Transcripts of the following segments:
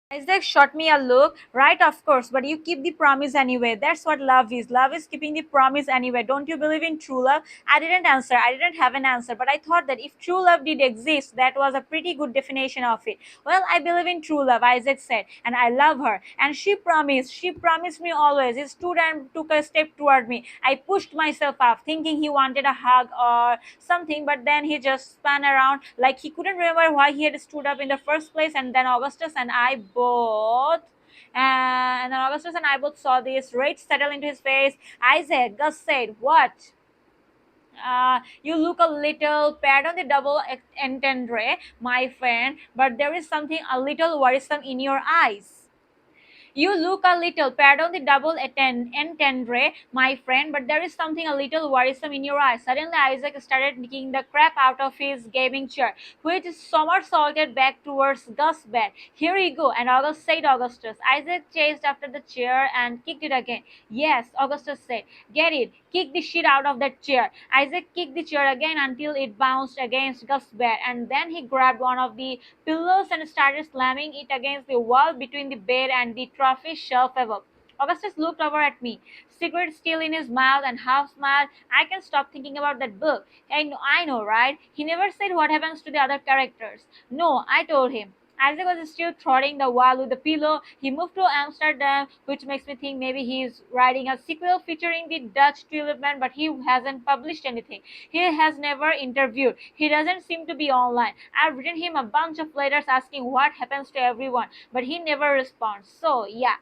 Isaac shot me a look. Right, of course, but you keep the promise anyway. That's what love is. Love is keeping the promise anyway. Don't you believe in true love? I didn't answer. I didn't have an answer, but I thought that if true love did exist, that was a pretty good definition of it. Well, I believe in true love, Isaac said, and I love her. And she promised. She promised me always. He stood and took a step toward me. I pushed myself up, thinking he wanted a hug or something, but then he just spun around like he couldn't remember why he had stood up in the first place. And then Augustus and I both. And then Augustus and I both saw this rage settle into his face. Isaac, Gus said, "What? You look a little, pardon the double entendre, my friend, but there is something a little worrisome in your eyes." You look a little, pardon the double entendre, my friend, but there is something a little worrisome in your eyes. Suddenly, Isaac started kicking the crap out of his gaming chair, which somersaulted back towards Gus' bed. "Here you go," and August said Augustus. Isaac chased after the chair and kicked it again. "Yes," Augustus said. "Get it. Kick the shit out of that chair." Isaac kicked the chair again until it bounced against Gus' bed, and then he grabbed one of the pillows and started slamming it against the wall between the bed and the trophy shelf above. Augustus looked over at me, cigarette still in his mouth, and half smiled. "I can stop thinking about that book." I know, right? He never said what happens to the other characters. "No," I told him. Isaac was still throwing the wall with the pillow. He moved to Amsterdam, which makes me think maybe he's writing a sequel featuring the Dutch tulip man, but he hasn't published anything. He has never interviewed. He doesn't seem to be online. I've written him a bunch of letters asking what happens to everyone, but he never responds. So, yeah.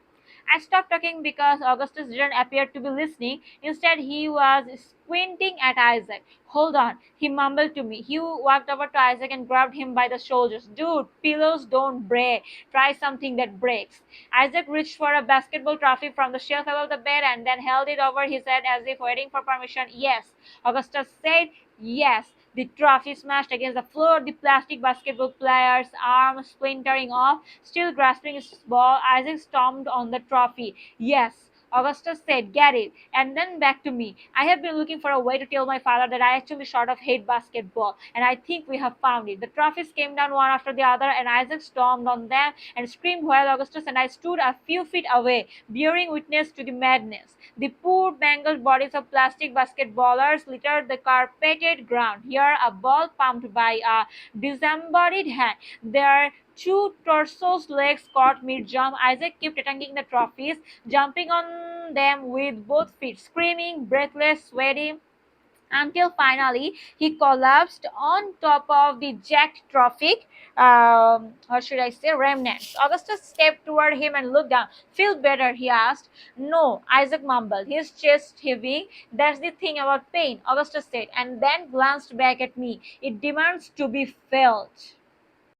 I stopped talking because Augustus didn't appear to be listening. Instead, he was squinting at Isaac. "Hold on," he mumbled to me. He walked over to Isaac and grabbed him by the shoulders. "Dude, pillows don't break. Try something that breaks." Isaac reached for a basketball trophy from the shelf above the bed and then held it over his head as if waiting for permission. "Yes," Augustus said. "Yes." The trophy smashed against the floor, the plastic basketball player's arm splintering off. Still grasping his ball, Isaac stomped on the trophy. "Yes," Augustus said, "get it." And then back to me. "I have been looking for a way to tell my father that I actually sort of hate basketball, and I think we have found it." The trophies came down one after the other, and Isaac stomped on them and screamed while Augustus and I stood a few feet away, bearing witness to the madness. The poor mangled bodies of plastic basketballers littered the carpeted ground. Here, a ball pumped by a disembodied hand. Their two torsos, legs caught mid-jump. Isaac kept attacking the trophies, jumping on them with both feet, screaming, breathless, sweaty, until finally he collapsed on top of the jacked trophic, or should I say, remnants. Augustus stepped toward him and looked down. "Feel better?" he asked. "No," Isaac mumbled, his chest heaving. "That's the thing about pain," Augustus said, and then glanced back at me. "It demands to be felt."